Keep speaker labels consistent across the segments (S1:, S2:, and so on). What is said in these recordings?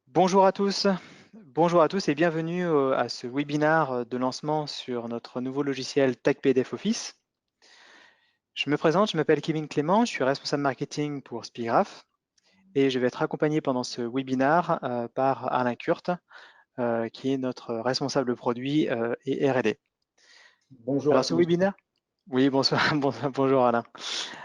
S1: Bonjour à tous, bonjour à tous et bienvenue à ce webinaire de lancement sur notre nouveau logiciel TagPDF Office. Je me présente, je m'appelle Kevin Clément, je suis responsable marketing pour Spigraph et je vais être accompagné pendant ce webinaire par Alain Kurt, qui est notre responsable produit et R&D.
S2: Bonjour à
S1: Alors ce
S2: tous.
S1: webinaire, oui, bonsoir, bonjour Alain.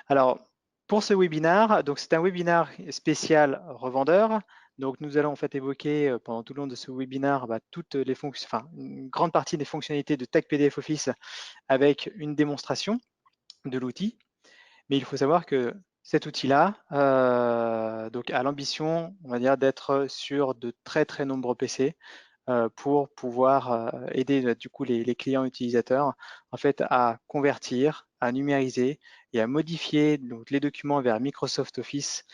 S1: Alors, pour ce webinaire, donc c'est un webinaire spécial revendeur. Donc, nous allons en fait évoquer pendant tout le long de ce webinaire toutes les fonctions, enfin une grande partie des fonctionnalités de Tag PDF Office avec une démonstration de l'outil. Mais il faut savoir que cet outil-là donc a l'ambition, on va dire, d'être sur de très très nombreux PC pour pouvoir aider du coup les clients utilisateurs en fait à convertir, à numériser et à modifier donc, les documents vers Microsoft Office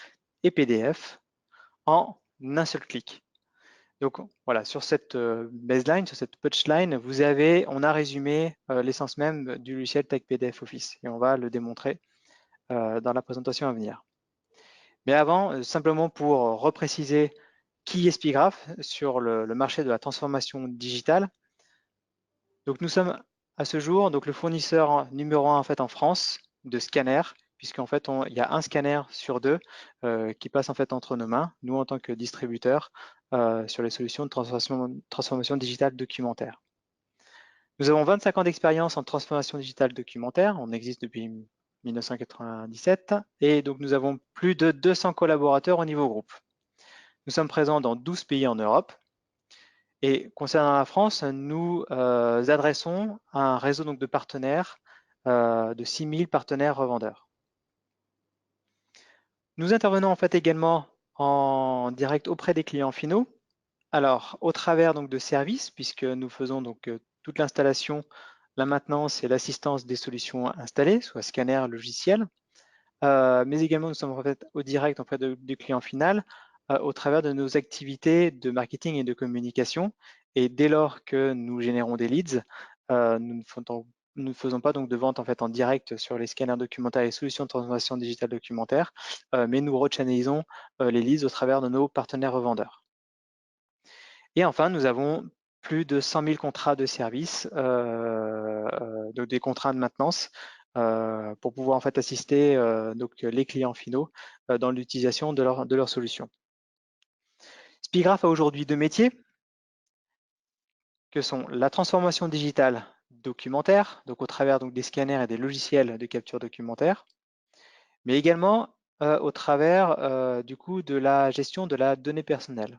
S1: et PDF en un seul clic. Donc voilà, sur cette baseline, sur cette punchline, on a résumé l'essence même du logiciel Tag PDF Office et on va le démontrer dans la présentation à venir. Mais avant, simplement pour repréciser qui est Spigraph sur le marché de la transformation digitale. Donc nous sommes à ce jour donc le fournisseur numéro 1 en fait en France de scanners, puisqu'en fait il y a un scanner sur deux qui passe en fait entre nos mains, nous en tant que distributeurs sur les solutions de transformation digitale documentaire. Nous avons 25 ans d'expérience en transformation digitale documentaire, on existe depuis 1997 et donc nous avons plus de 200 collaborateurs au niveau groupe. Nous sommes présents dans 12 pays en Europe. Et concernant la France, nous adressons un réseau donc, de partenaires, de 6000 partenaires revendeurs. Nous intervenons en fait également en direct auprès des clients finaux. Alors, au travers donc, de services, puisque nous faisons donc toute l'installation, la maintenance et l'assistance des solutions installées, soit scanner, logiciel, mais également nous sommes en fait au direct auprès du client final au travers de nos activités de marketing et de communication. Et dès lors que nous générons des leads, nous ne faisons pas donc de vente en fait en direct sur les scanners documentaires et solutions de transformation digitale documentaire, mais nous rechannalisons les leads au travers de nos partenaires revendeurs. Et enfin, nous avons plus de 100 000 contrats de service, donc des contrats de maintenance, pour pouvoir en fait assister donc les clients finaux dans l'utilisation de leur solution. Spigraph a aujourd'hui deux métiers que sont la transformation digitale documentaire, donc au travers donc, des scanners et des logiciels de capture documentaire, mais également au travers du coup de la gestion de la donnée personnelle.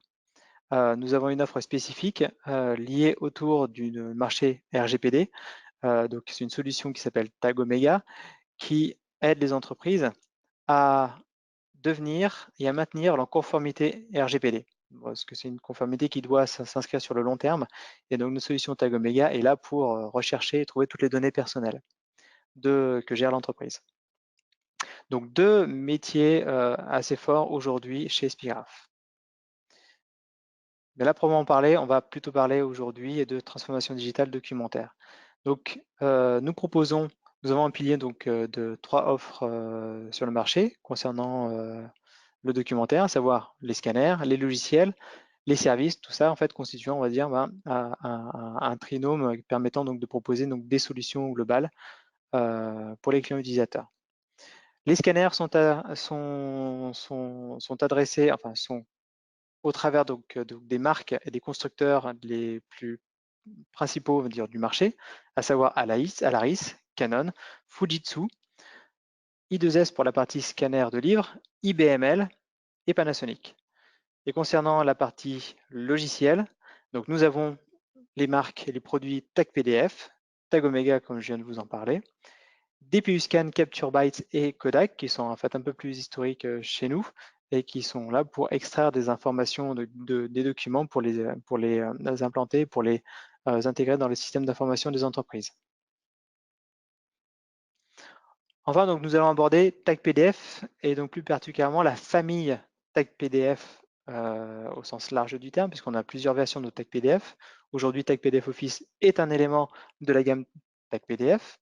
S1: Nous avons une offre spécifique liée autour du marché RGPD. Donc, c'est une solution qui s'appelle Tag Omega qui aide les entreprises à devenir et à maintenir leur conformité RGPD. Parce que c'est une conformité qui doit s'inscrire sur le long terme. Et donc, notre solution Tag Omega est là pour rechercher et trouver toutes les données personnelles que gère l'entreprise. Donc, deux métiers assez forts aujourd'hui chez Spigraph. Mais là, pour en parler, on va plutôt parler aujourd'hui de transformation digitale documentaire. Donc, nous avons un pilier donc, de 3 offres sur le marché concernant le documentaire, à savoir les scanners, les logiciels, les services, tout ça en fait constituant, on va dire, un trinôme permettant donc de proposer donc, des solutions globales pour les clients utilisateurs. Les scanners sont adressés, enfin sont au travers donc, des marques et des constructeurs les plus principaux, on va dire, du marché, à savoir Alaris, Canon, Fujitsu, I2S pour la partie scanner de livres, IBML et Panasonic. Et concernant la partie logicielle, donc nous avons les marques et les produits Tag PDF, Tag Omega comme je viens de vous en parler, DPUScan, Capture Bytes et Kodak qui sont en fait un peu plus historiques chez nous et qui sont là pour extraire des informations des documents pour les implanter, pour les intégrer dans le système d'information des entreprises. Enfin, donc, nous allons aborder Tag PDF et donc plus particulièrement la famille Tag PDF au sens large du terme, puisqu'on a plusieurs versions de Tag PDF. Aujourd'hui, Tag PDF Office est un élément de la gamme Tag PDF.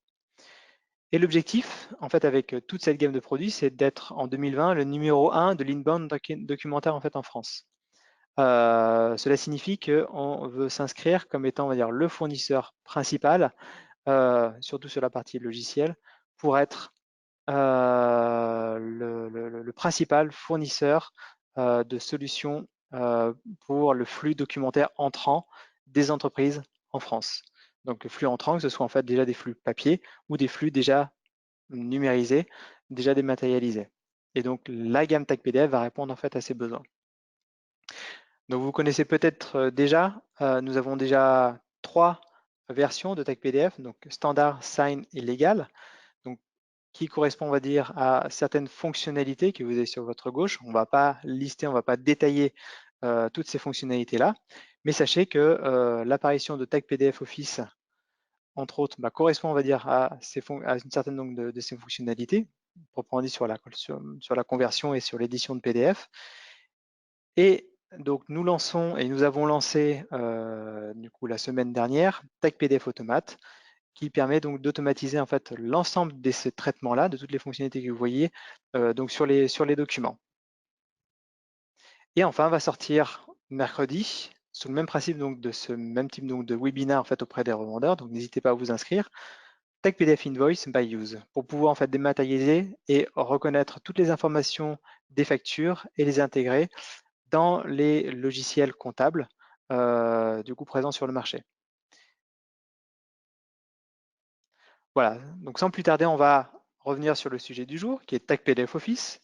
S1: Et l'objectif, en fait, avec toute cette gamme de produits, c'est d'être en 2020 le numéro 1 de l'inbound documentaire en fait en France. Cela signifie qu'on veut s'inscrire comme étant, on va dire, le fournisseur principal, surtout sur la partie logicielle, pour être le principal fournisseur de solutions pour le flux documentaire entrant des entreprises en France. Donc le flux entrant, que ce soit en fait déjà des flux papier ou des flux déjà numérisés, déjà dématérialisés. Et donc la gamme TAC PDF va répondre en fait à ces besoins. Donc vous connaissez peut-être déjà, nous avons déjà 3 versions de TAC PDF, donc standard, sign et légal. Donc qui correspond, on va dire, à certaines fonctionnalités que vous avez sur votre gauche. On ne va pas lister, on ne va pas détailler toutes ces fonctionnalités-là, mais sachez que l'apparition de TAC PDF Office, entre autres, correspond, on va dire, à une certaine nombre de ces fonctionnalités, proprement dit sur la conversion et sur l'édition de PDF. Et donc nous lançons et nous avons lancé du coup la semaine dernière TAC PDF Automate, qui permet donc d'automatiser en fait l'ensemble de ces traitements-là, de toutes les fonctionnalités que vous voyez donc sur les documents. Et enfin, va sortir mercredi, sous le même principe donc de ce même type donc de webinaire en fait auprès des revendeurs. Donc n'hésitez pas à vous inscrire. TAC PDF Invoice by Use pour pouvoir en fait dématérialiser et reconnaître toutes les informations des factures et les intégrer dans les logiciels comptables du coup présents sur le marché. Voilà, donc sans plus tarder, on va revenir sur le sujet du jour, qui est TAC PDF Office.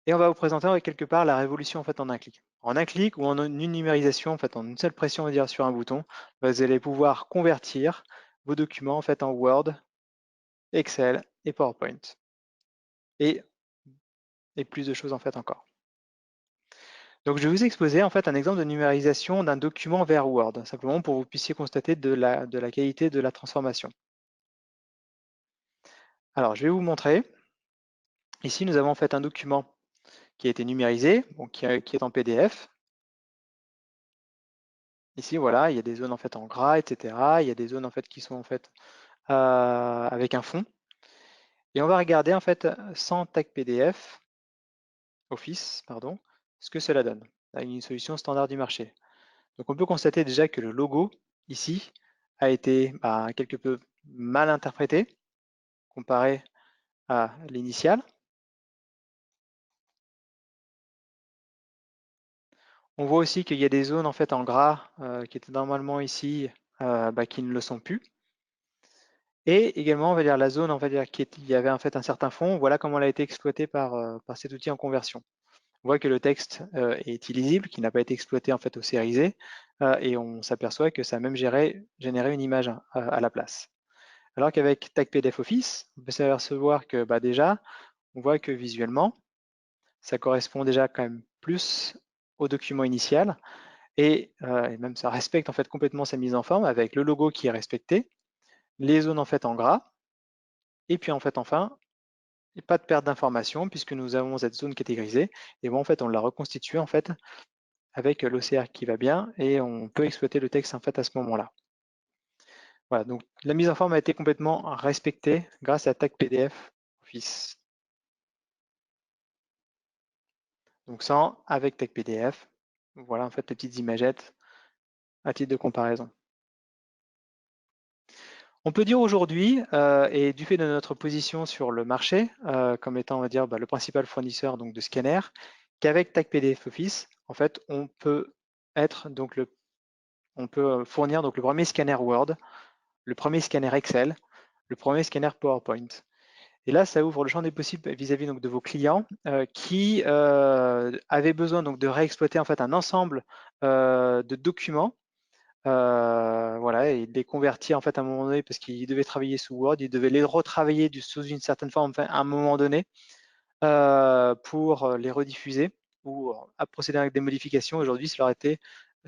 S1: Et on va vous présenter quelque part la révolution en fait en un clic. En un clic ou en une numérisation, en fait en une seule pression, on va dire, sur un bouton, vous allez pouvoir convertir vos documents en fait en Word, Excel et PowerPoint. Et plus de choses en fait encore. Donc je vais vous exposer en fait un exemple de numérisation d'un document vers Word, simplement pour que vous puissiez constater de la qualité de la transformation. Alors je vais vous montrer. Ici nous avons en fait un document qui a été numérisé, bon, qui est en PDF. Ici, voilà, il y a des zones en fait en gras, etc. Il y a des zones en fait qui sont en fait avec un fond. Et on va regarder en fait sans TAC PDF Office, pardon, ce que cela donne avec une solution standard du marché. Donc on peut constater déjà que le logo ici a été quelque peu mal interprété comparé à l'initial. On voit aussi qu'il y a des zones en fait en gras qui étaient normalement ici, qui ne le sont plus. Et également, on va dire la zone, on va dire il y avait en fait un certain fond. Voilà comment elle a été exploitée par cet outil en conversion. On voit que le texte est illisible, qui n'a pas été exploité en fait au sérisé, et on s'aperçoit que ça a même généré une image à la place. Alors qu'avec TAC PDF Office, on peut s'apercevoir que déjà, on voit que visuellement, ça correspond déjà quand même plus au document initial, et même ça respecte en fait complètement sa mise en forme avec le logo qui est respecté, les zones en fait en gras, et puis en fait enfin, pas de perte d'information puisque nous avons cette zone catégorisée, et bon en fait on l'a reconstitué en fait avec l'OCR qui va bien et on peut exploiter le texte en fait à ce moment-là. Voilà, donc la mise en forme a été complètement respectée grâce à TAC PDF Office. Donc sans, avec TAC PDF, voilà en fait les petites imagettes à titre de comparaison. On peut dire aujourd'hui, et du fait de notre position sur le marché, comme étant, on va dire, le principal fournisseur donc, de scanners, qu'avec TAC PDF Office, en fait, on peut fournir donc le premier scanner Word, le premier scanner Excel, le premier scanner PowerPoint. Et là, ça ouvre le champ des possibles vis-à-vis donc de vos clients qui avaient besoin donc de réexploiter en fait un ensemble de documents. Voilà, et de les convertir en fait à un moment donné parce qu'ils devaient travailler sous Word, ils devaient les retravailler sous une certaine forme enfin, à un moment donné pour les rediffuser ou à procéder avec des modifications. Aujourd'hui, ça leur a été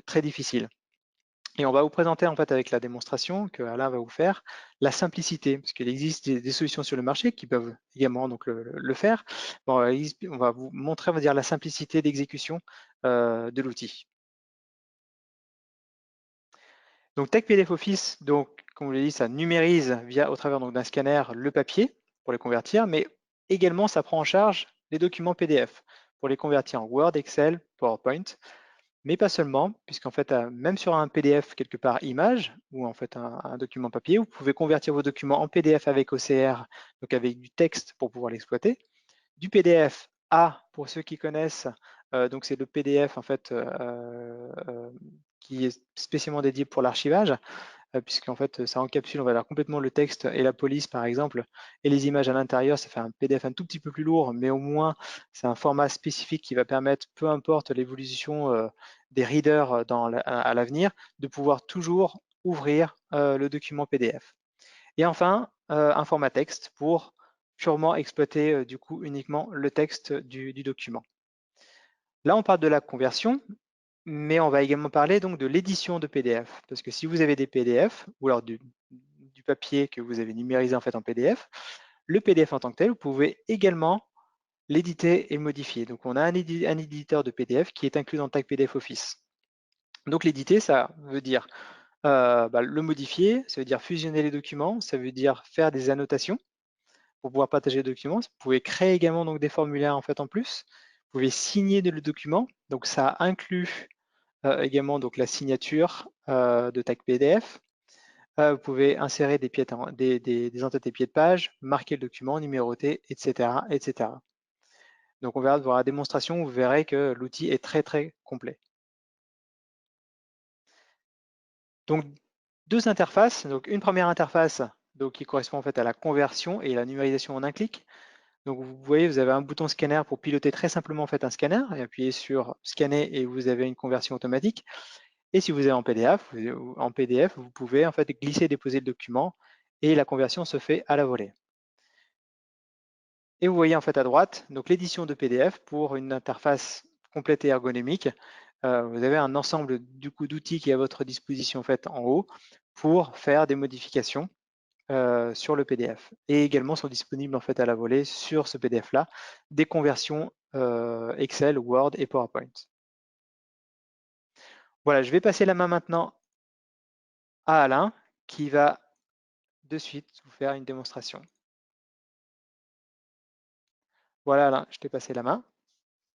S1: très difficile. Et on va vous présenter en fait avec la démonstration que Alain va vous faire la simplicité, parce qu'il existe des solutions sur le marché qui peuvent également donc le faire. Bon, on va vous montrer, on va dire, la simplicité d'exécution de l'outil. Donc TAC PDF Office, donc comme je l'ai dit, ça numérise au travers d'un scanner le papier pour les convertir, mais également ça prend en charge les documents PDF pour les convertir en Word, Excel, PowerPoint, mais pas seulement, puisqu'en fait, même sur un PDF quelque part image, ou en fait un document papier, vous pouvez convertir vos documents en PDF avec OCR, donc avec du texte pour pouvoir l'exploiter, du PDF A, pour ceux qui connaissent, donc c'est le PDF en fait qui est spécialement dédié pour l'archivage, puisqu'en fait ça encapsule, on va dire, complètement le texte et la police par exemple, et les images à l'intérieur. Ça fait un PDF un tout petit peu plus lourd, mais au moins c'est un format spécifique qui va permettre, peu importe l'évolution des readers à l'avenir, de pouvoir toujours ouvrir le document PDF. Et enfin, un format texte pour purement exploiter du coup uniquement le texte du document. Là, on parle de la conversion, mais on va également parler donc de l'édition de PDF, parce que si vous avez des PDF ou alors du papier que vous avez numérisé en fait en PDF, le PDF en tant que tel, vous pouvez également l'éditer et le modifier. Donc on a un éditeur de PDF qui est inclus dans le tag PDF Office. Donc l'éditer, ça veut dire le modifier, ça veut dire fusionner les documents, ça veut dire faire des annotations pour pouvoir partager les documents. Vous pouvez créer également donc des formulaires en fait en plus. Vous pouvez signer le document, donc ça inclut également donc la signature de tag PDF. Vous pouvez insérer des entêtés pieds de page, marquer le document, numéroter, etc., etc. Donc on verra dans la démonstration, vous verrez que l'outil est très très complet. Donc deux interfaces. Donc une première interface donc, qui correspond en fait à la conversion et la numérisation en un clic. Donc vous voyez, vous avez un bouton scanner pour piloter très simplement en fait un scanner et appuyer sur scanner et vous avez une conversion automatique. Et si vous avez en PDF, vous pouvez en fait glisser et déposer le document et la conversion se fait à la volée. Et vous voyez en fait à droite donc l'édition de PDF pour une interface complète et ergonomique. Vous avez un ensemble du coup d'outils qui est à votre disposition en fait en haut pour faire des modifications sur le PDF. Et également sont disponibles en fait à la volée sur ce PDF-là des conversions Excel, Word et PowerPoint. Voilà, je vais passer la main maintenant à Alain qui va de suite vous faire une démonstration. Voilà Alain, je t'ai passé la main.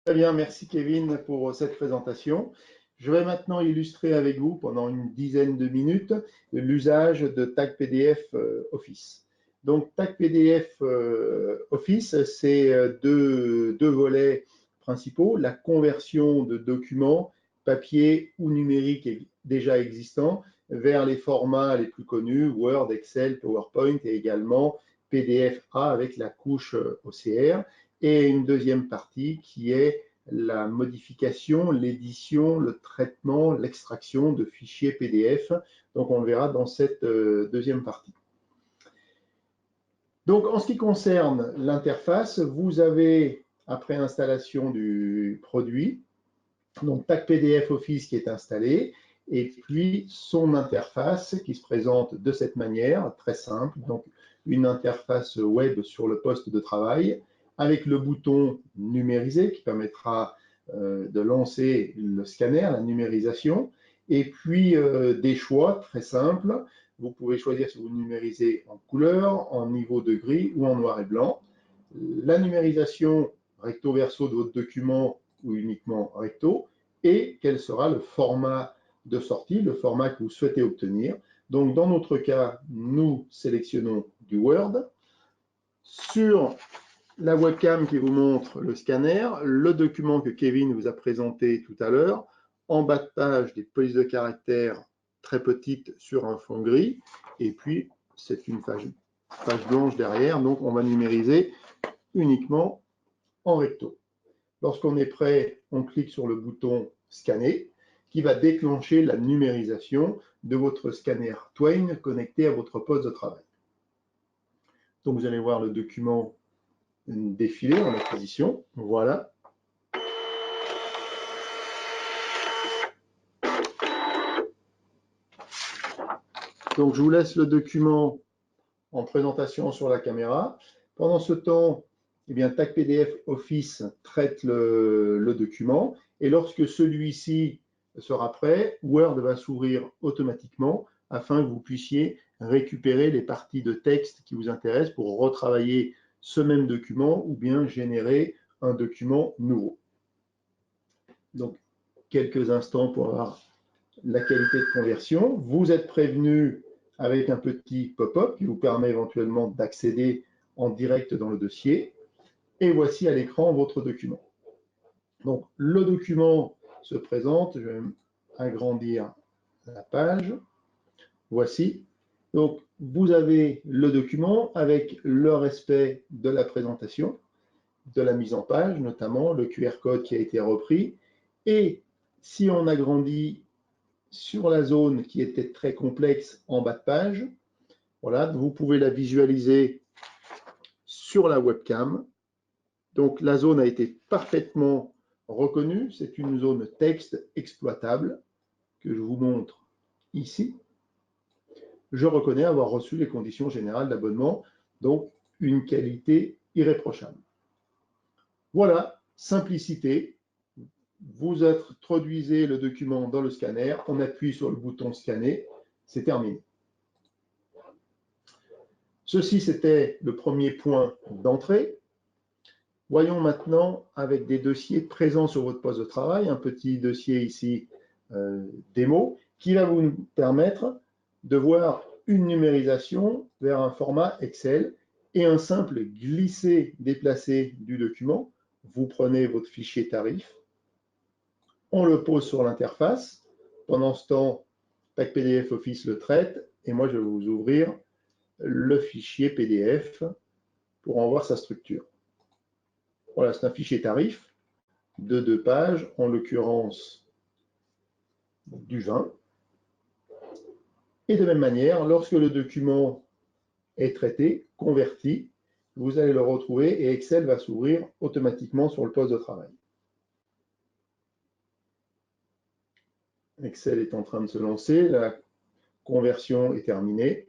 S2: Très bien, merci Kevin pour cette présentation. Je vais maintenant illustrer avec vous pendant une dizaine de minutes l'usage de Tag PDF Office. Donc Tag PDF Office, c'est deux volets principaux, la conversion de documents papier ou numériques déjà existants vers les formats les plus connus, Word, Excel, PowerPoint et également PDF-A avec la couche OCR. Et une deuxième partie qui est la modification, l'édition, le traitement, l'extraction de fichiers PDF. Donc, on le verra dans cette deuxième partie. Donc, en ce qui concerne l'interface, vous avez, après installation du produit, donc Tag PDF Office qui est installé, et puis son interface qui se présente de cette manière, très simple. Donc, une interface web sur le poste de travail, avec le bouton numériser qui permettra de lancer le scanner, la numérisation, et puis des choix très simples. Vous pouvez choisir si vous numérisez en couleur, en niveau de gris ou en noir et blanc. La numérisation recto verso de votre document ou uniquement recto, et quel sera le format de sortie, le format que vous souhaitez obtenir. Donc dans notre cas, nous sélectionnons du Word. Sur la webcam qui vous montre le scanner, le document que Kevin vous a présenté tout à l'heure, en bas de page des polices de caractères très petites sur un fond gris, et puis c'est une page blanche derrière, donc on va numériser uniquement en recto. Lorsqu'on est prêt, on clique sur le bouton scanner qui va déclencher la numérisation de votre scanner Twain connecté à votre poste de travail. Donc vous allez voir le document défiler en acquisition. Voilà. Donc je vous laisse le document en présentation sur la caméra. Pendant ce temps, eh bien, Tag PDF Office traite le document et lorsque celui-ci sera prêt, Word va s'ouvrir automatiquement afin que vous puissiez récupérer les parties de texte qui vous intéressent pour retravailler ce même document ou bien générer un document nouveau. Donc, quelques instants pour avoir la qualité de conversion. Vous êtes prévenu avec un petit pop-up qui vous permet éventuellement d'accéder en direct dans le dossier. Et voici à l'écran votre document. Donc, le document se présente. Je vais agrandir la page. Voici. Donc, vous avez le document avec le respect de la présentation, de la mise en page, notamment le QR code qui a été repris. Et si on agrandit sur la zone qui était très complexe en bas de page, voilà, vous pouvez la visualiser sur la webcam. Donc, la zone a été parfaitement reconnue. C'est une zone texte exploitable que je vous montre ici. Je reconnais avoir reçu les conditions générales d'abonnement, donc une qualité irréprochable. Voilà, simplicité. Vous introduisez le document dans le scanner, on appuie sur le bouton scanner, c'est terminé. Ceci, c'était le premier point d'entrée. Voyons maintenant avec des dossiers présents sur votre poste de travail, un petit dossier ici démo, qui va vous permettre de voir une numérisation vers un format Excel et un simple glisser-déplacer du document. Vous prenez votre fichier tarif, on le pose sur l'interface. Pendant ce temps, TAC-PDF Office le traite et moi je vais vous ouvrir le fichier PDF pour en voir sa structure. Voilà, c'est un fichier tarif de 2 pages, en l'occurrence du vin. Et de même manière, lorsque le document est traité, converti, vous allez le retrouver et Excel va s'ouvrir automatiquement sur le poste de travail. Excel est en train de se lancer, la conversion est terminée.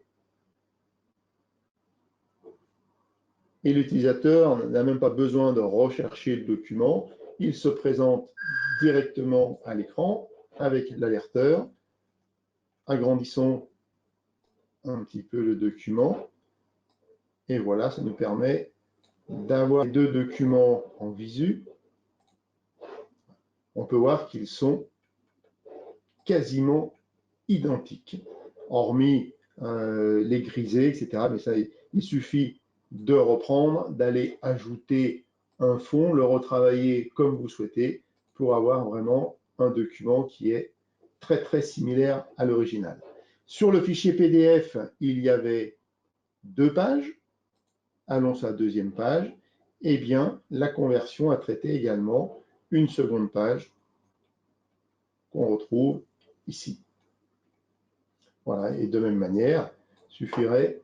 S2: Et l'utilisateur n'a même pas besoin de rechercher le document, il se présente directement à l'écran avec l'alerteur. Agrandissons un petit peu le document. Et voilà, ça nous permet d'avoir les deux documents en visu. On peut voir qu'ils sont quasiment identiques, hormis les grisés, etc. Mais ça, il suffit de reprendre, d'aller ajouter un fond, le retravailler comme vous souhaitez pour avoir vraiment un document qui est très très similaire à l'original. Sur le fichier PDF, il y avait 2 pages. Allons sur la deuxième page. Eh bien, la conversion a traité également une seconde page qu'on retrouve ici. Voilà, et de même manière, il suffirait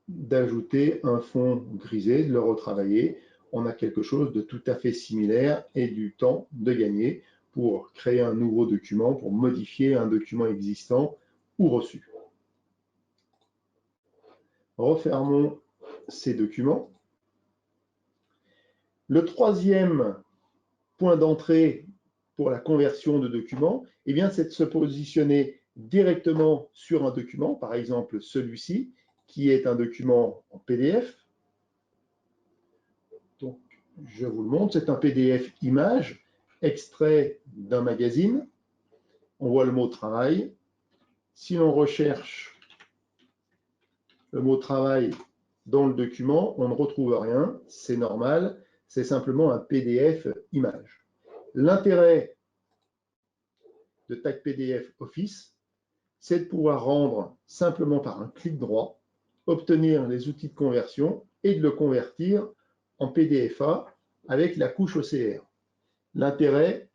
S2: d'ajouter un fond grisé, de le retravailler. On a quelque chose de tout à fait similaire et du temps de gagner pour créer un nouveau document, pour modifier un document existant ou reçu. Refermons ces documents. Le troisième point d'entrée pour la conversion de documents, eh bien, c'est de se positionner directement sur un document, par exemple celui-ci, qui est un document en PDF. Donc, je vous le montre, c'est un PDF image, extrait d'un magazine. On voit le mot travail. Si l'on recherche le mot travail dans le document, on ne retrouve rien, c'est normal, c'est simplement un PDF image. L'intérêt de TAC-PDF Office, c'est de pouvoir rendre simplement par un clic droit, obtenir les outils de conversion et de le convertir en PDFA avec la couche OCR. L'intérêt,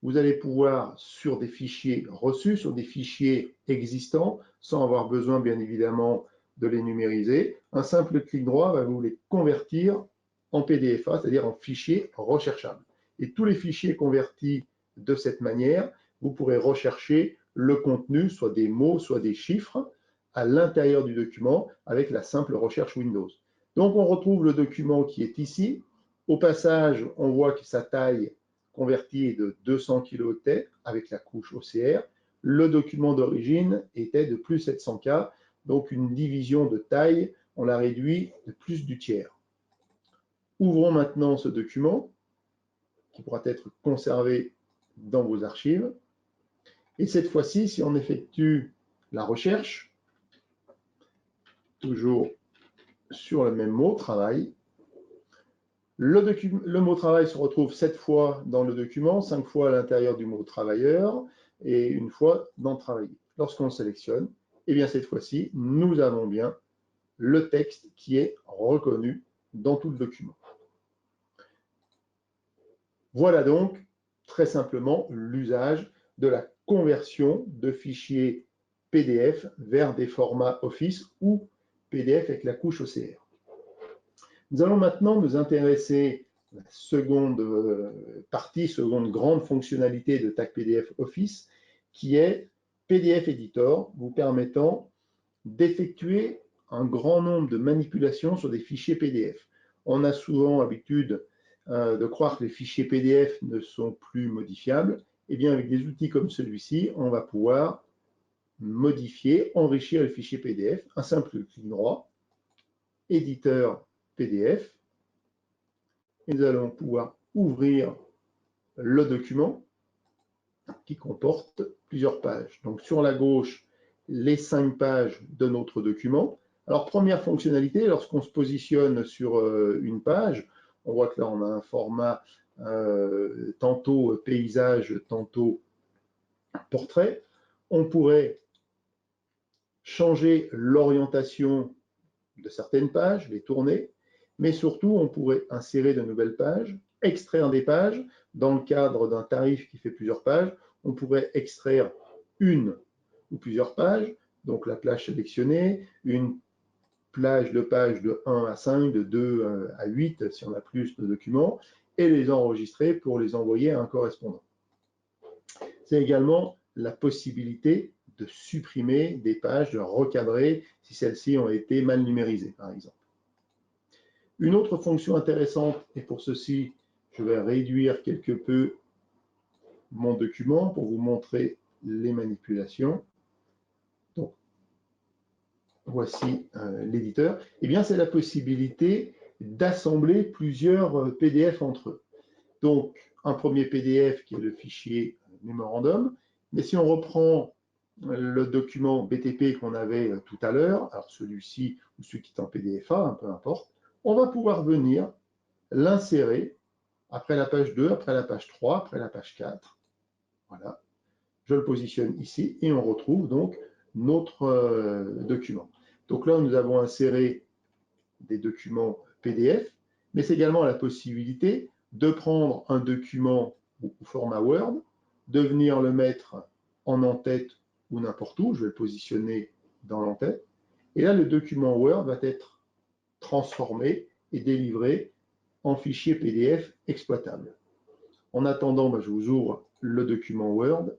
S2: vous allez pouvoir, sur des fichiers reçus, sur des fichiers existants, sans avoir besoin bien évidemment de les numériser, un simple clic droit va vous les convertir en PDFA, c'est-à-dire en fichiers recherchables. Et tous les fichiers convertis de cette manière, vous pourrez rechercher le contenu, soit des mots, soit des chiffres, à l'intérieur du document avec la simple recherche Windows. Donc on retrouve le document qui est ici. Au passage, on voit que sa taille convertie est de 200 kilooctets avec la couche OCR. Le document d'origine était de plus 700K, donc une division de taille, on l'a réduit de plus du tiers. Ouvrons maintenant ce document qui pourra être conservé dans vos archives. Et cette fois-ci, si on effectue la recherche, toujours sur le même mot, travail, le mot travail se retrouve 7 fois dans le document, 5 fois à l'intérieur du mot travailleur et une fois dans travailler. Lorsqu'on sélectionne, eh bien cette fois-ci, nous avons bien le texte qui est reconnu dans tout le document. Voilà donc très simplement l'usage de la conversion de fichiers PDF vers des formats Office ou PDF avec la couche OCR. Nous allons maintenant nous intéresser à la seconde partie, seconde grande fonctionnalité de TAC PDF Office, qui est PDF Editor, vous permettant d'effectuer un grand nombre de manipulations sur des fichiers PDF. On a souvent l'habitude de croire que les fichiers PDF ne sont plus modifiables. Eh bien, avec des outils comme celui-ci, on va pouvoir modifier, enrichir le fichier PDF. Un simple clic droit, éditeur PDF, et nous allons pouvoir ouvrir le document qui comporte plusieurs pages. Donc sur la gauche, les 5 pages de notre document. Alors première fonctionnalité, lorsqu'on se positionne sur une page, on voit que là on a un format tantôt paysage, tantôt portrait. On pourrait changer l'orientation de certaines pages, les tourner, mais surtout on pourrait insérer de nouvelles pages, extraire des pages. Dans le cadre d'un tarif qui fait plusieurs pages, on pourrait extraire une ou plusieurs pages, donc la plage sélectionnée, une plage de pages de 1 à 5, de 2 à 8 si on a plus de documents, et les enregistrer pour les envoyer à un correspondant. C'est également la possibilité de supprimer des pages, de recadrer si celles-ci ont été mal numérisées, par exemple. Une autre fonction intéressante, et pour ceci, je vais réduire quelque peu mon document pour vous montrer les manipulations. Donc, voici l'éditeur. Eh bien, c'est la possibilité d'assembler plusieurs PDF entre eux. Donc, un premier PDF qui est le fichier mémorandum, mais si on reprend le document BTP qu'on avait tout à l'heure, alors celui-ci ou celui qui est en PDFA, peu importe, on va pouvoir venir l'insérer après la page 2, après la page 3, après la page 4. Voilà, je le positionne ici et on retrouve donc notre document. Donc là, nous avons inséré des documents PDF, mais c'est également la possibilité de prendre un document au format Word, de venir le mettre en en-tête ou n'importe où, je vais le positionner dans l'en-tête, et là, le document Word va être transformé et délivré en fichier PDF exploitable. En attendant, je vous ouvre le document Word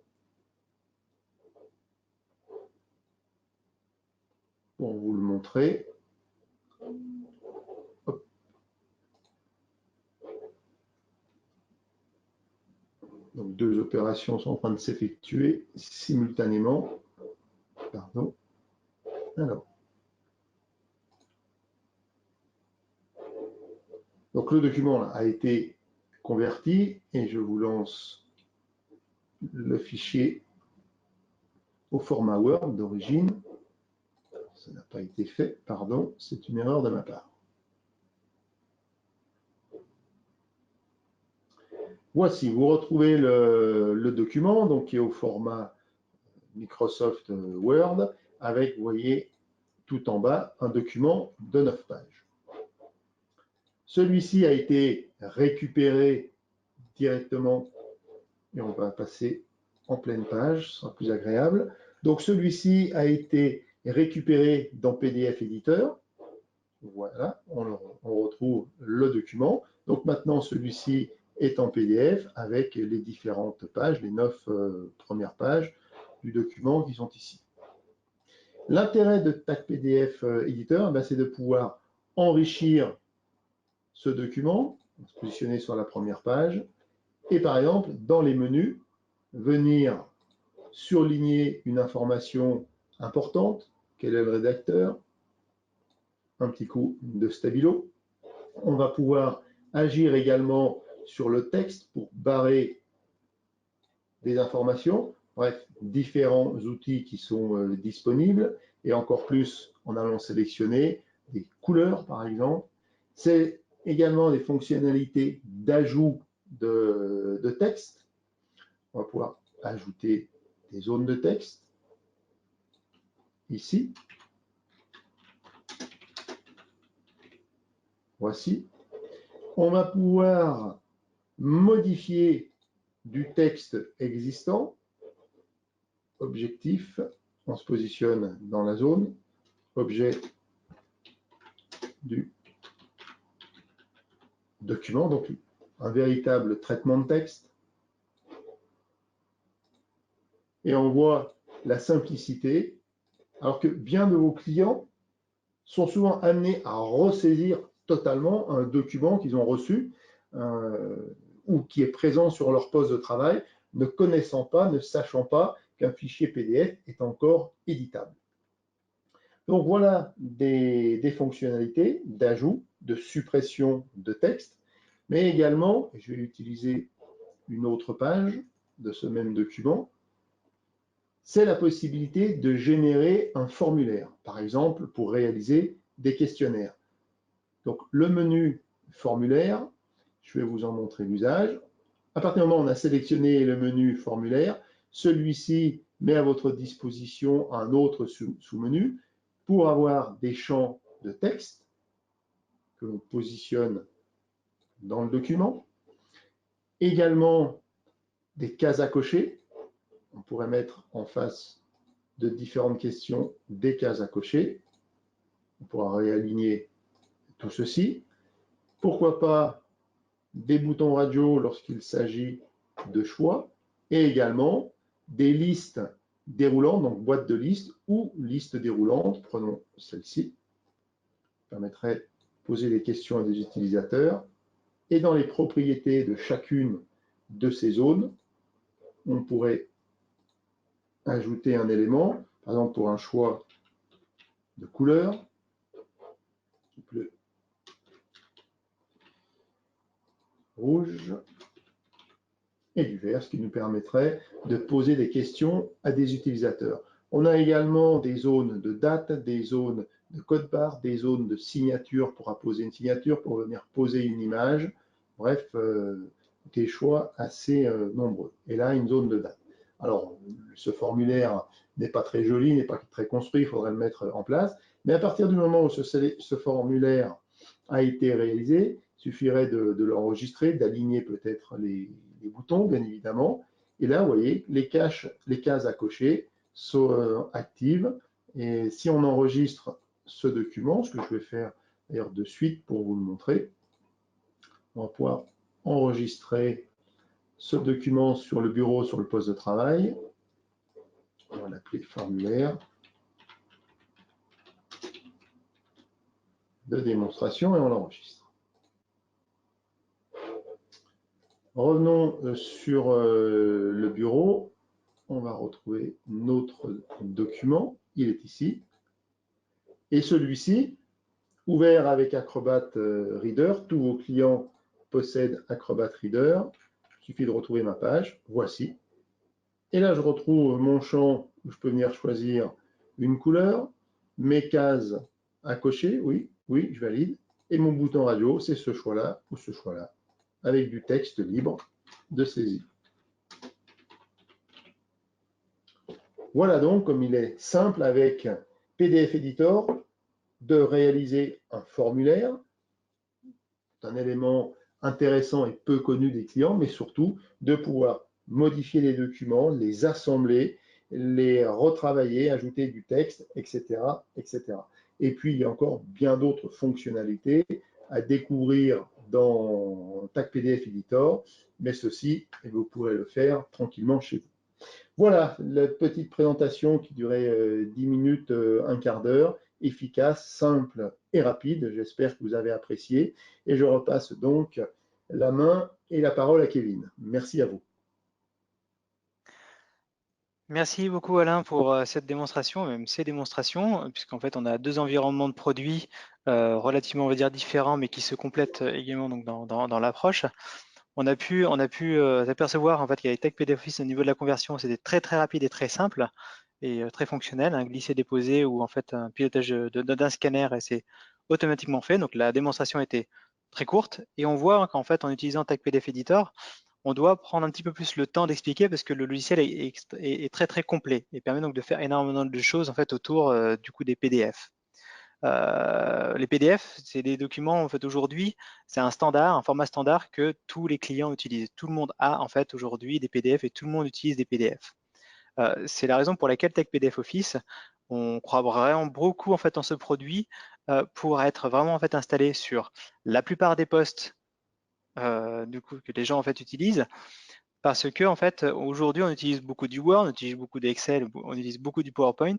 S2: pour vous le montrer. Hop. Donc, 2 opérations sont en train de s'effectuer simultanément. Pardon. Alors. Donc, le document là, a été converti et je vous lance le fichier au format Word d'origine. Ça n'a pas été fait, pardon, c'est une erreur de ma part. Voici, vous retrouvez le document donc, qui est au format Microsoft Word avec, vous voyez, tout en bas, un document de 9 pages. Celui-ci a été récupéré directement et on va passer en pleine page, ce sera plus agréable. Donc celui-ci a été récupéré dans PDF Editor. Voilà, on retrouve le document. Donc maintenant, celui-ci est en PDF avec les différentes pages, les 9 premières pages du document qui sont ici. L'intérêt de TAC PDF Editor, c'est de pouvoir enrichir ce document, se positionner sur la première page, et par exemple, dans les menus, venir surligner une information importante, quel est le rédacteur, un petit coup de stabilo. On va pouvoir agir également sur le texte pour barrer des informations. Bref, différents outils qui sont disponibles et encore plus en allant sélectionner des couleurs, par exemple. C'est également des fonctionnalités d'ajout de texte. On va pouvoir ajouter des zones de texte ici. Voici. On va pouvoir modifier du texte existant. Objectif, on se positionne dans la zone. Objet du document, donc un véritable traitement de texte. Et on voit la simplicité, alors que bien de vos clients sont souvent amenés à ressaisir totalement un document qu'ils ont reçu ou qui est présent sur leur poste de travail, ne connaissant pas, ne sachant pas qu'un fichier PDF est encore éditable. Donc voilà des fonctionnalités d'ajout, de suppression de texte, mais également, je vais utiliser une autre page de ce même document, c'est la possibilité de générer un formulaire, par exemple pour réaliser des questionnaires. Donc le menu formulaire, je vais vous en montrer l'usage. À partir du moment où on a sélectionné le menu formulaire, celui-ci met à votre disposition un autre sous-menu pour avoir des champs de texte que l'on positionne dans le document. Également des cases à cocher. On pourrait mettre en face de différentes questions des cases à cocher. On pourra réaligner tout ceci. Pourquoi pas des boutons radio lorsqu'il s'agit de choix et également des listes déroulantes, donc boîte de listes ou liste déroulante. Prenons celle-ci. Permettrait de poser des questions à des utilisateurs. Et dans les propriétés de chacune de ces zones, on pourrait ajouter un élément, par exemple pour un choix de couleur, bleu, rouge et du vert, ce qui nous permettrait de poser des questions à des utilisateurs. On a également des zones de date, des zones de code barre, des zones de signature pour apposer une signature, pour venir poser une image. Bref, des choix assez nombreux. Et là, une zone de date. Alors, ce formulaire n'est pas très joli, n'est pas très construit, il faudrait le mettre en place. Mais à partir du moment où ce formulaire a été réalisé, il suffirait de l'enregistrer, d'aligner peut-être les boutons, bien évidemment. Et là, vous voyez, les cases à cocher sont actives. Et si on enregistre ce document, ce que je vais faire d'ailleurs de suite pour vous le montrer, on va pouvoir enregistrer ce document sur le bureau, sur le poste de travail. On va l'appeler formulaire de démonstration et on l'enregistre. Revenons sur le bureau. On va retrouver notre document. Il est ici. Et celui-ci, ouvert avec Acrobat Reader, tous vos clients possèdent Acrobat Reader. Il suffit de retrouver ma page. Voici. Et là, je retrouve mon champ où je peux venir choisir une couleur, mes cases à cocher, oui, oui, je valide, et mon bouton radio, c'est ce choix-là ou ce choix-là, avec du texte libre de saisie. Voilà donc comme il est simple avec PDF Editor de réaliser un formulaire, un élément intéressant et peu connu des clients, mais surtout de pouvoir modifier les documents, les assembler, les retravailler, ajouter du texte, etc., etc. Et puis, il y a encore bien d'autres fonctionnalités à découvrir dans TAC PDF Editor, mais ceci, vous pourrez le faire tranquillement chez vous. Voilà la petite présentation qui durait 10 minutes, un quart d'heure, efficace, simple et rapide. J'espère que vous avez apprécié. Et je repasse donc la main et la parole à Kevin. Merci à vous.
S1: Merci beaucoup Alain pour cette démonstration, même ces démonstrations, puisqu'en fait on a deux environnements de produits relativement on va dire différents, mais qui se complètent également donc dans l'approche. on a pu apercevoir en fait qu'il y avait TechPDF Office au niveau de la conversion, c'était très très rapide et très simple et très fonctionnel, un glisser-déposer ou en fait un pilotage d'un scanner et c'est automatiquement fait. Donc la démonstration était très courte et on voit qu'en fait en utilisant TechPDF Editor, on doit prendre un petit peu plus le temps d'expliquer parce que le logiciel est très très complet et permet donc de faire énormément de choses en fait autour du coup des PDF. Les PDF, c'est des documents en fait aujourd'hui, c'est un standard, un format standard que tous les clients utilisent. Tout le monde a en fait aujourd'hui des PDF et tout le monde utilise des PDF. C'est la raison pour laquelle TechPDF Office, on croit vraiment beaucoup en fait en ce produit pour être vraiment en fait installé sur la plupart des postes du coup que les gens en fait utilisent. Parce que en fait, aujourd'hui, on utilise beaucoup du Word, on utilise beaucoup d'Excel, on utilise beaucoup du PowerPoint,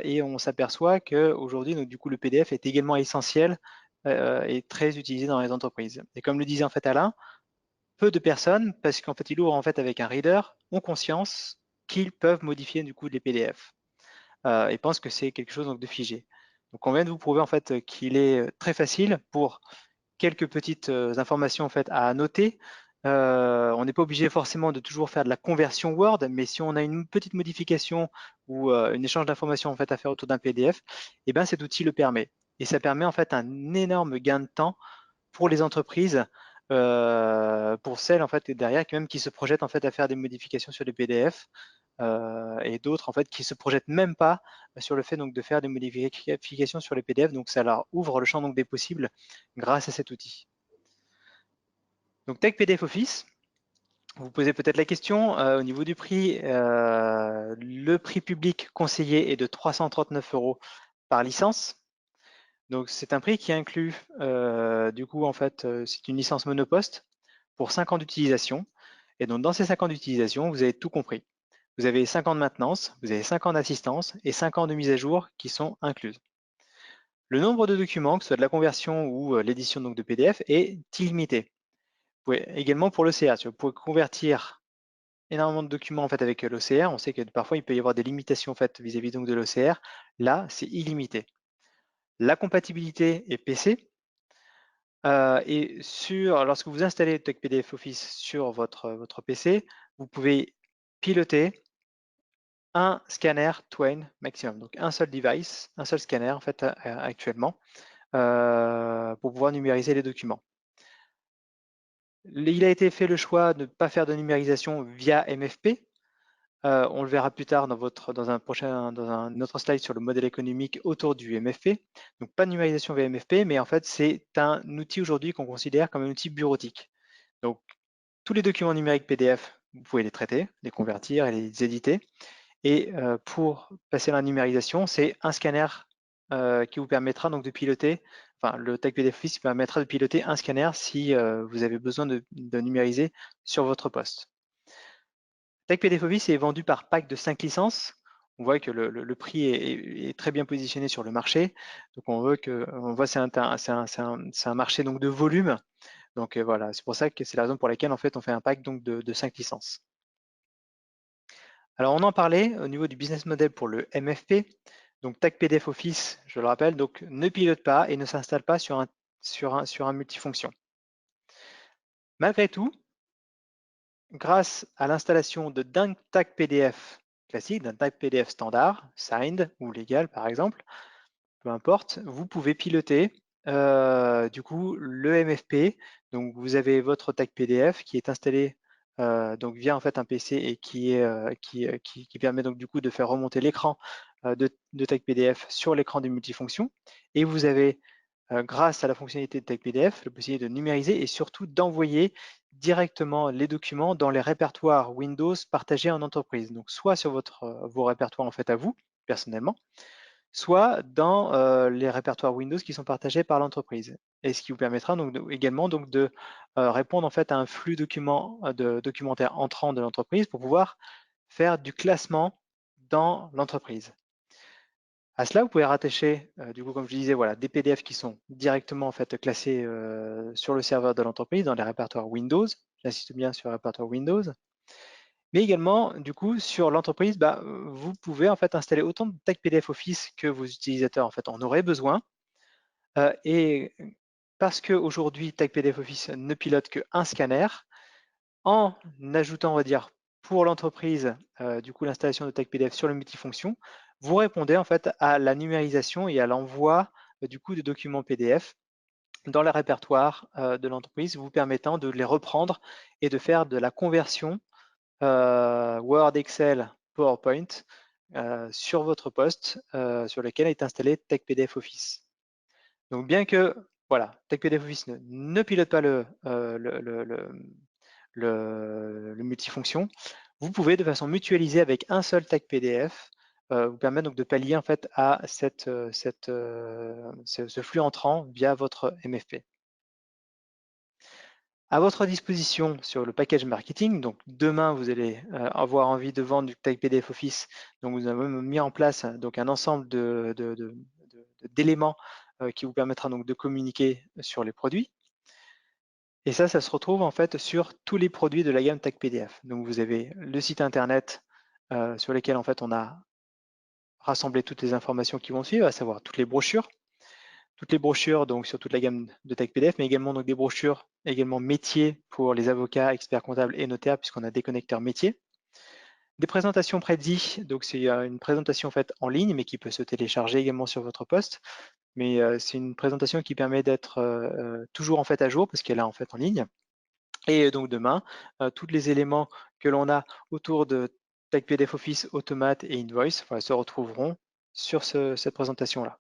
S1: et on s'aperçoit qu'aujourd'hui, donc du coup, le PDF est également essentiel et très utilisé dans les entreprises. Et comme le disait en fait Alain, peu de personnes, parce qu'en fait, il ouvre en fait avec un reader, ont conscience qu'ils peuvent modifier du coup les PDF et pensent que c'est quelque chose donc, de figé. Donc, on vient de vous prouver en fait qu'il est très facile pour quelques petites informations en fait à noter. On n'est pas obligé forcément de toujours faire de la conversion Word, mais si on a une petite modification ou un échange d'informations en fait à faire autour d'un PDF, eh ben cet outil le permet. Et ça permet en fait un énorme gain de temps pour les entreprises, pour celles en fait derrière même qui se projettent en fait à faire des modifications sur les PDF et d'autres en fait qui se projettent même pas sur le fait donc de faire des modifications sur les PDF. Donc ça leur ouvre le champ donc des possibles grâce à cet outil. Donc Tech PDF Office, vous posez peut-être la question au niveau du prix. Le prix public conseillé est de 339 € par licence. Donc c'est un prix qui inclut du coup en fait c'est une licence monoposte pour 5 ans d'utilisation. Et donc dans ces 5 ans d'utilisation, vous avez tout compris. Vous avez 5 ans de maintenance, vous avez 5 ans d'assistance et 5 ans de mise à jour qui sont incluses. Le nombre de documents, que ce soit de la conversion ou l'édition donc de PDF, est illimité. Vous pouvez également pour l'OCR, vous pouvez convertir énormément de documents en fait avec l'OCR. On sait que parfois il peut y avoir des limitations en fait vis-à-vis donc de l'OCR. Là, c'est illimité. La compatibilité est PC. Et lorsque vous installez TechPDF Office sur votre PC, vous pouvez piloter un scanner Twain maximum, donc un seul device, un seul scanner en fait actuellement pour pouvoir numériser les documents. Il a été fait le choix de ne pas faire de numérisation via MFP. On le verra plus tard dans un autre slide sur le modèle économique autour du MFP. Donc pas de numérisation via MFP, mais en fait c'est un outil aujourd'hui qu'on considère comme un outil bureautique. Donc tous les documents numériques PDF, vous pouvez les traiter, les convertir et les éditer. Et pour passer à la numérisation, c'est un scanner qui vous permettra donc de piloter, enfin le TechPDF Office permettra de piloter un scanner si vous avez besoin de numériser sur votre poste. TechPDF Office est vendu par pack de 5 licences. On voit que le prix est très bien positionné sur le marché. Donc on voit c'est un marché donc de volume. Donc voilà, c'est pour ça que c'est la raison pour laquelle en fait on fait un pack donc de 5 licences. Alors on en parlait au niveau du business model pour le MFP. Donc TechPDF Office, je le rappelle, donc ne pilote pas et ne s'installe pas sur un multifonction. Malgré tout, grâce à l'installation d'un tag PDF classique, d'un tag PDF standard, signed ou légal par exemple, peu importe, vous pouvez piloter du coup le MFP. Donc vous avez votre tag PDF qui est installé donc via en fait un PC et qui permet donc du coup de faire remonter l'écran de tag PDF sur l'écran des multifonctions. Et vous avez grâce à la fonctionnalité de TechPDF, la possibilité de numériser et surtout d'envoyer directement les documents dans les répertoires Windows partagés en entreprise. Donc, soit sur vos répertoires en fait à vous, personnellement, soit dans les répertoires Windows qui sont partagés par l'entreprise. Et ce qui vous permettra donc également donc de répondre en fait à un flux documentaire entrant de l'entreprise pour pouvoir faire du classement dans l'entreprise. À cela, vous pouvez rattacher, du coup, comme je disais, voilà, des PDF qui sont directement en fait classés sur le serveur de l'entreprise dans les répertoires Windows. J'insiste bien sur le répertoire Windows. Mais également, du coup, sur l'entreprise, vous pouvez en fait installer autant de tag PDF Office que vos utilisateurs en fait en auraient besoin. Et parce qu'aujourd'hui, tag PDF Office ne pilote qu'un scanner, en ajoutant, on va dire, pour l'entreprise, du coup, l'installation de TagPDF sur le multifonction, vous répondez en fait à la numérisation et à l'envoi du coup de documents PDF dans le répertoire de l'entreprise, vous permettant de les reprendre et de faire de la conversion Word, Excel, PowerPoint sur votre poste sur lequel est installé TagPDF Office. Donc bien que voilà, TagPDF Office ne pilote pas le multifonction, vous pouvez de façon mutualisée avec un seul tag PDF vous permettre donc de pallier en fait à ce flux entrant via votre MFP. À votre disposition sur le package marketing, donc demain vous allez avoir envie de vendre du tag PDF Office, donc nous avons mis en place donc un ensemble d'éléments qui vous permettra donc de communiquer sur les produits. Et ça se retrouve en fait sur tous les produits de la gamme Tag PDF. Donc vous avez le site internet sur lequel en fait on a rassemblé toutes les informations qui vont suivre, à savoir toutes les brochures donc sur toute la gamme de Tag PDF, mais également donc des brochures également métiers pour les avocats, experts comptables et notaires puisqu'on a des connecteurs métiers. Des présentations Prezi, donc c'est une présentation en fait en ligne mais qui peut se télécharger également sur votre poste. Mais c'est une présentation qui permet d'être toujours en fait à jour parce qu'elle est en fait en ligne. Et donc demain, tous les éléments que l'on a autour de Tag PDF Office, Automate et Invoice se retrouveront sur cette présentation-là.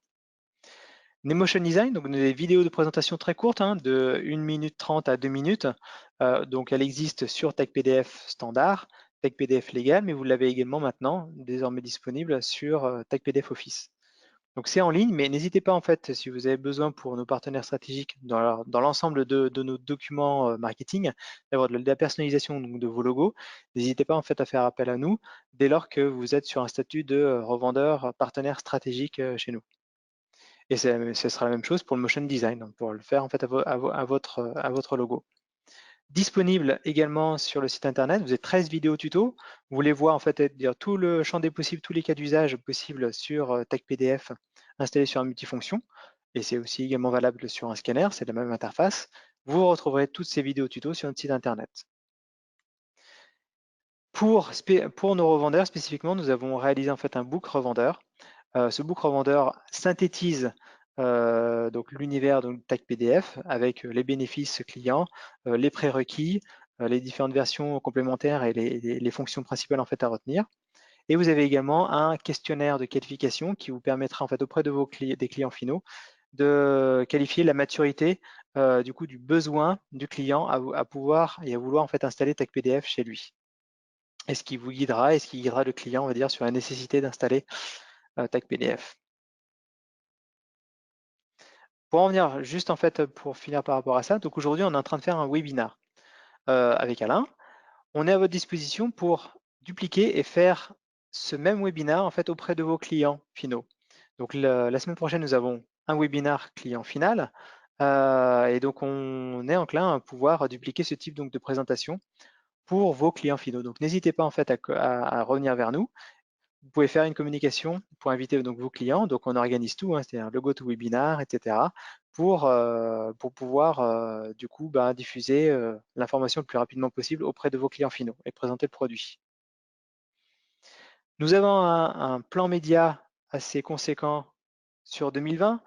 S1: Motion Design, donc des vidéos de présentation très courtes, hein, de 1 minute 30 à 2 minutes. Donc elle existe sur Tag PDF standard, Tag PDF légal, mais vous l'avez également maintenant désormais disponible sur Tag PDF Office. Donc c'est en ligne, mais n'hésitez pas en fait, si vous avez besoin pour nos partenaires stratégiques dans l'ensemble de nos documents marketing, d'avoir de la personnalisation donc, de vos logos, n'hésitez pas en fait à faire appel à nous dès lors que vous êtes sur un statut de revendeur partenaire stratégique chez nous. Et ce sera la même chose pour le motion design, donc pour le faire en fait à votre logo. Disponible également sur le site internet, vous avez 13 vidéos tutos. Vous les voyez en fait dire tout le champ des possibles, tous les cas d'usage possibles sur Tag PDF installé sur un multifonction. Et c'est aussi également valable sur un scanner, c'est la même interface. Vous retrouverez toutes ces vidéos tutos sur notre site internet. Pour nos revendeurs spécifiquement, nous avons réalisé en fait un book revendeur. Ce book revendeur synthétise donc l'univers de Tag PDF avec les bénéfices clients, les prérequis, les différentes versions complémentaires et les fonctions principales en fait à retenir. Et vous avez également un questionnaire de qualification qui vous permettra en fait auprès de des clients finaux de qualifier la maturité du coup du besoin du client à pouvoir et à vouloir en fait installer Tag PDF chez lui. Et ce qui vous guidera et ce qui guidera le client, on va dire, sur la nécessité d'installer Tag PDF. Pour en venir juste en fait, pour finir par rapport à ça, donc aujourd'hui on est en train de faire un webinar avec Alain. On est à votre disposition pour dupliquer et faire ce même webinar en fait auprès de vos clients finaux. Donc la semaine prochaine, nous avons un webinar client final et donc on est enclin à pouvoir dupliquer ce type donc de présentation pour vos clients finaux. Donc n'hésitez pas en fait à revenir vers nous. Vous pouvez faire une communication pour inviter donc vos clients. Donc on organise tout, hein, c'est-à-dire le GoToWebinar, etc. Pour pouvoir du coup diffuser l'information le plus rapidement possible auprès de vos clients finaux et présenter le produit. Nous avons un plan média assez conséquent sur 2020.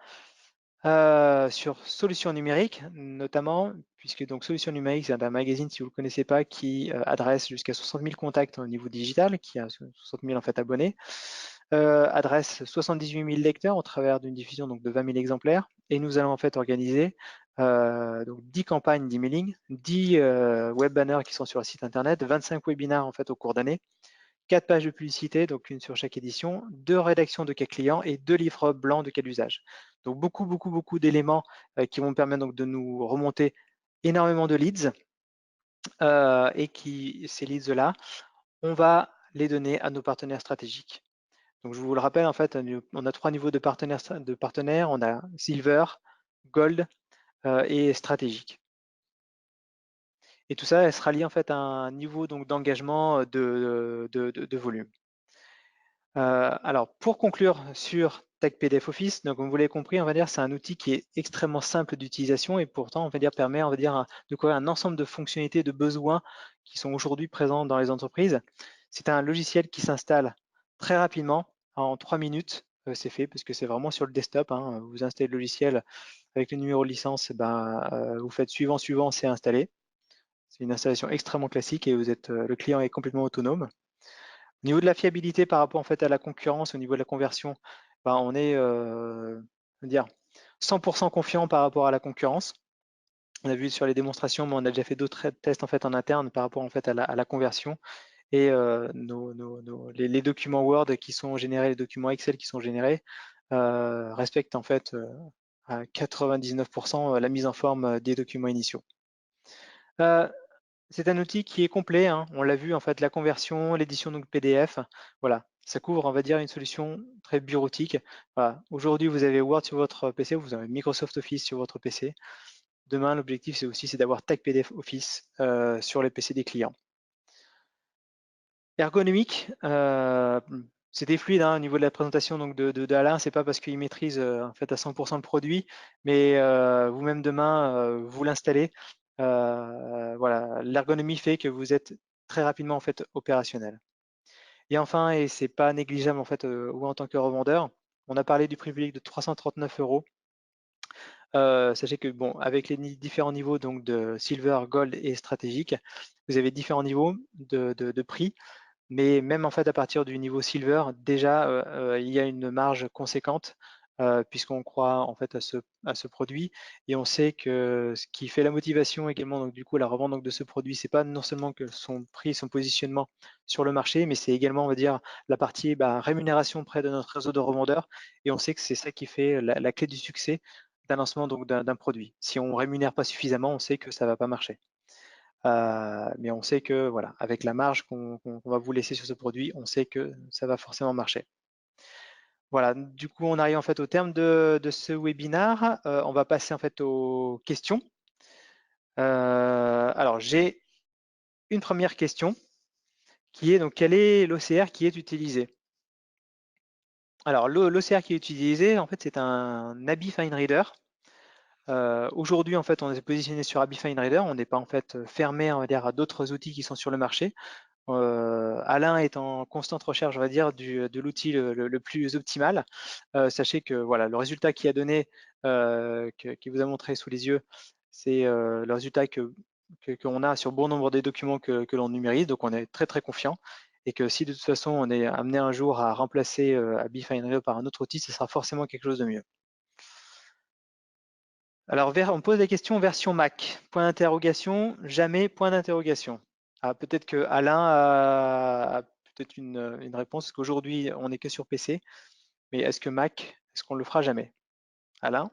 S1: Sur Solutions numériques notamment, puisque donc Solutions numériques, c'est un magazine, si vous ne le connaissez pas, qui adresse jusqu'à 60 000 contacts au niveau digital, qui a 60 000 en fait abonnés, adresse 78 000 lecteurs au travers d'une diffusion donc, de 20 000 exemplaires. Et nous allons en fait organiser donc 10 campagnes d'emailing, 10 web banners qui sont sur le site internet, 25 webinars en fait au cours d'année, 4 pages de publicité, donc une sur chaque édition, 2 rédactions de cas clients et 2 livres blancs de cas d'usage. Donc beaucoup d'éléments qui vont permettre donc de nous remonter énormément de leads et ces leads-là, on va les donner à nos partenaires stratégiques. Donc je vous le rappelle, en fait, on a 3 niveaux de partenaires, on a Silver, Gold et stratégique. Et tout ça, elle sera lié en fait à un niveau donc d'engagement de volume. Alors, pour conclure sur TagPDF Office, donc comme vous l'avez compris, on va dire c'est un outil qui est extrêmement simple d'utilisation et pourtant, on va dire, permet, on va dire, de couvrir un ensemble de fonctionnalités, de besoins qui sont aujourd'hui présents dans les entreprises. C'est un logiciel qui s'installe très rapidement, en 3 minutes, c'est fait, parce que c'est vraiment sur le desktop, hein. Vous installez le logiciel avec le numéro de licence, vous faites suivant, suivant, c'est installé. C'est une installation extrêmement classique et le client est complètement autonome. Au niveau de la fiabilité par rapport en fait à la concurrence, au niveau de la conversion, on est dire 100% confiant par rapport à la concurrence. On a vu sur les démonstrations, mais on a déjà fait d'autres tests en fait en interne par rapport en fait à la conversion et les documents Word qui sont générés, les documents Excel qui sont générés respectent en fait à 99% la mise en forme des documents initiaux. C'est un outil qui est complet, hein. On l'a vu en fait, la conversion, l'édition donc PDF, voilà, ça couvre, on va dire, une solution très bureautique. Voilà. Aujourd'hui, vous avez Word sur votre PC, vous avez Microsoft Office sur votre PC. Demain, l'objectif c'est d'avoir TagPDF Office sur les PC des clients. Ergonomique, c'était fluide hein, au niveau de la présentation donc de Alain. C'est pas parce qu'il maîtrise en fait à 100% le produit, mais vous-même demain vous l'installez. Voilà, l'ergonomie fait que vous êtes très rapidement en fait opérationnel. Et enfin, et c'est pas négligeable en fait, ou en tant que revendeur, on a parlé du prix public de 339 €. Sachez que bon, avec les différents niveaux donc de silver, gold et stratégique, vous avez différents niveaux de prix. Mais même en fait à partir du niveau silver, déjà il y a une marge conséquente puisqu'on croit en fait à ce produit et on sait que ce qui fait la motivation également donc du coup la revente donc, de ce produit, c'est pas non seulement que son prix, son positionnement sur le marché, mais c'est également on va dire la partie rémunération près de notre réseau de revendeurs et on sait que c'est ça qui fait la clé du succès d'un lancement donc d'un produit. Si on rémunère pas suffisamment, on sait que ça va pas marcher. Mais on sait que voilà, avec la marge qu'on va vous laisser sur ce produit, on sait que ça va forcément marcher. Voilà, du coup, on arrive en fait au terme de ce webinaire. On va passer en fait aux questions. Alors, j'ai une première question qui est donc quel est l'OCR qui est utilisé? Alors, l'OCR qui est utilisé, en fait, c'est un ABI FineReader. Aujourd'hui, en fait, on est positionné sur ABI FineReader. On n'est pas en fait fermé, on va dire, à d'autres outils qui sont sur le marché. Alain est en constante recherche, on va dire, de l'outil le plus optimal. Sachez que voilà, le résultat qu'il a donné, qui vous a montré sous les yeux, c'est le résultat qu'on a sur bon nombre des documents que l'on numérise. Donc on est très très confiant et que si de toute façon on est amené un jour à remplacer ABI FineReader par un autre outil, ce sera forcément quelque chose de mieux. Alors, on me pose la question version Mac. Point d'interrogation, jamais point d'interrogation. Ah, peut-être que Alain a peut-être une réponse, parce qu'aujourd'hui, on n'est que sur PC. Mais est-ce que Mac, est-ce qu'on le fera jamais? Alain?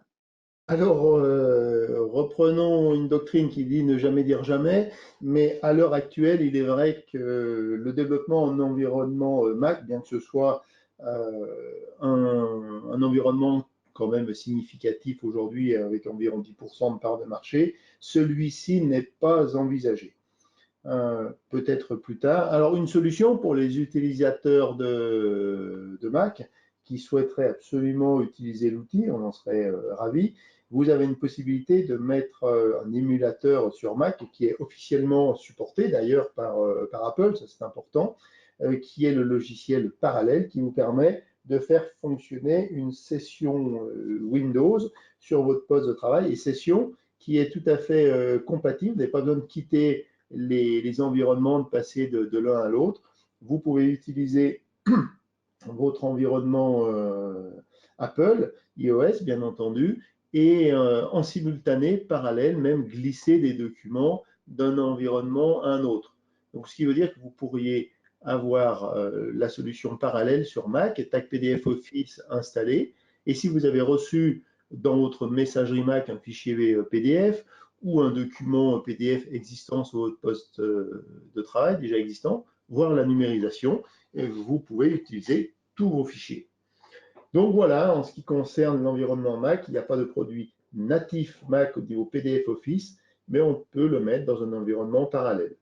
S2: Alors, reprenons une doctrine qui dit ne jamais dire jamais, mais à l'heure actuelle, il est vrai que le développement en environnement Mac, bien que ce soit un environnement quand même significatif aujourd'hui avec environ 10% de part de marché, celui-ci n'est pas envisagé. Peut-être plus tard. Alors, une solution pour les utilisateurs de Mac qui souhaiteraient absolument utiliser l'outil, on en serait ravis. Vous avez une possibilité de mettre un émulateur sur Mac qui est officiellement supporté d'ailleurs par Apple, ça c'est important, qui est le logiciel Parallel qui vous permet de faire fonctionner une session Windows sur votre poste de travail et session qui est tout à fait compatible. Vous n'avez pas besoin de quitter les environnements, de passer de l'un à l'autre. Vous pouvez utiliser votre environnement Apple, iOS bien entendu, et en simultané, parallèle, même glisser des documents d'un environnement à un autre. Donc, ce qui veut dire que vous pourriez avoir la solution parallèle sur Mac, TagPDF Office installé, et si vous avez reçu dans votre messagerie Mac un fichier PDF ou un document PDF existant sur votre poste de travail déjà existant, voire la numérisation, et vous pouvez utiliser tous vos fichiers. Donc voilà, en ce qui concerne l'environnement Mac, il n'y a pas de produit natif Mac au niveau PDF Office, mais on peut le mettre dans un environnement parallèle.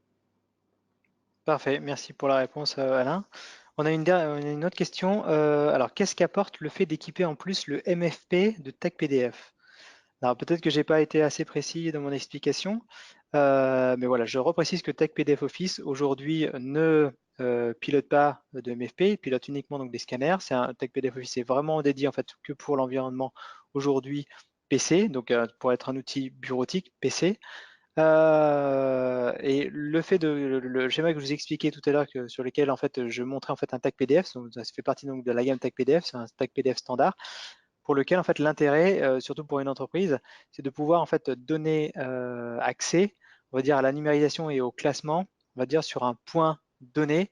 S1: Parfait, merci pour la réponse Alain. On a une autre question. Alors, qu'est-ce qu'apporte le fait d'équiper en plus le MFP de TagPDF? Alors, peut-être que j'ai pas été assez précis dans mon explication, mais voilà, je reprécise que TagPDF Office aujourd'hui ne pilote pas de MFP, il pilote uniquement donc des scanners. TagPDF Office est vraiment dédié en fait que pour l'environnement aujourd'hui PC, donc pour être un outil bureautique PC. Et le schéma que je vous ai expliqué tout à l'heure, sur lequel en fait je montrais en fait un tag PDF, donc ça fait partie donc de la gamme tag PDF, c'est un tag PDF standard, pour lequel en fait l'intérêt, surtout pour une entreprise, c'est de pouvoir en fait donner accès, on va dire, à la numérisation et au classement, on va dire sur un point donné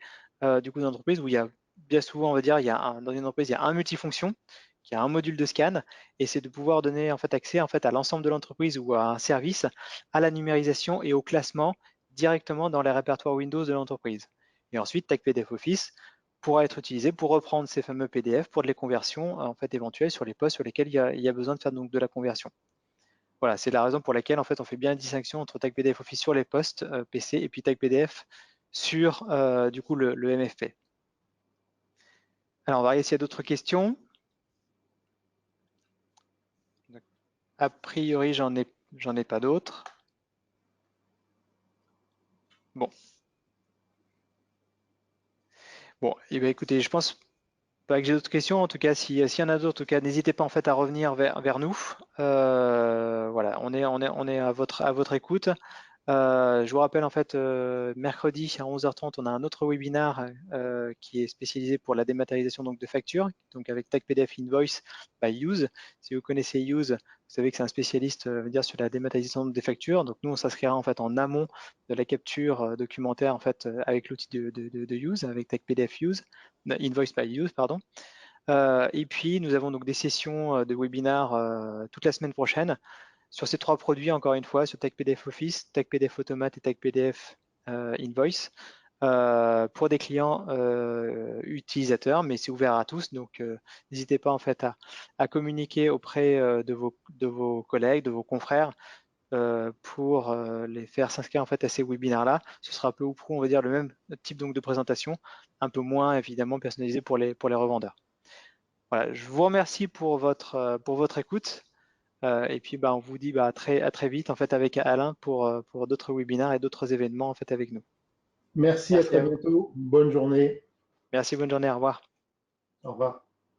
S1: du coup d'entreprise où il y a bien souvent, on va dire, dans une entreprise, il y a un multifonction, qui a un module de scan, et c'est de pouvoir donner en fait accès en fait à l'ensemble de l'entreprise ou à un service à la numérisation et au classement directement dans les répertoires Windows de l'entreprise. Et ensuite, Tag PDF Office pourra être utilisé pour reprendre ces fameux PDF pour de les conversions en fait éventuelles sur les postes sur lesquels il y a besoin de faire donc de la conversion. Voilà, c'est la raison pour laquelle en fait on fait bien une distinction entre Tag PDF Office sur les postes PC et puis Tag PDF sur du coup le MFP. Alors on va regarder s'il y a d'autres questions. A priori j'en ai pas d'autres. Bon, bon, et bien écoutez, je pense pas que j'ai d'autres questions. En tout cas, s'il y en a d'autres, en tout cas, n'hésitez pas en fait à revenir vers nous. Voilà, on est à votre écoute. Je vous rappelle en fait, mercredi à 11h30, on a un autre webinaire qui est spécialisé pour la dématérialisation donc, de factures, donc avec Tag PDF Invoice by Use. Si vous connaissez Use, vous savez que c'est un spécialiste dire, sur la dématérialisation des factures. Donc nous, on s'inscrira en fait en amont de la capture documentaire en fait avec l'outil de Use, avec Tag PDF Use, Invoice by Use, pardon. Et puis nous avons donc des sessions de webinaire toute la semaine prochaine sur ces trois produits, encore une fois, sur TagPDF Office, TagPDF Automate et TagPDF Invoice, pour des clients utilisateurs, mais c'est ouvert à tous, donc n'hésitez pas en fait à communiquer auprès de vos collègues, de vos confrères, pour les faire s'inscrire en fait à ces webinaires-là. Ce sera peu ou prou, on va dire, le même type donc de présentation, un peu moins évidemment personnalisé pour les revendeurs. Voilà, je vous remercie pour votre écoute. Et puis, bah, on vous dit bah, à très vite en fait avec Alain pour d'autres webinaires et d'autres événements en fait avec nous.
S2: Merci, à
S1: Merci
S2: très
S1: à vous.
S2: bientôt. Bonne journée.
S1: Merci, bonne journée, au revoir.
S2: Au revoir.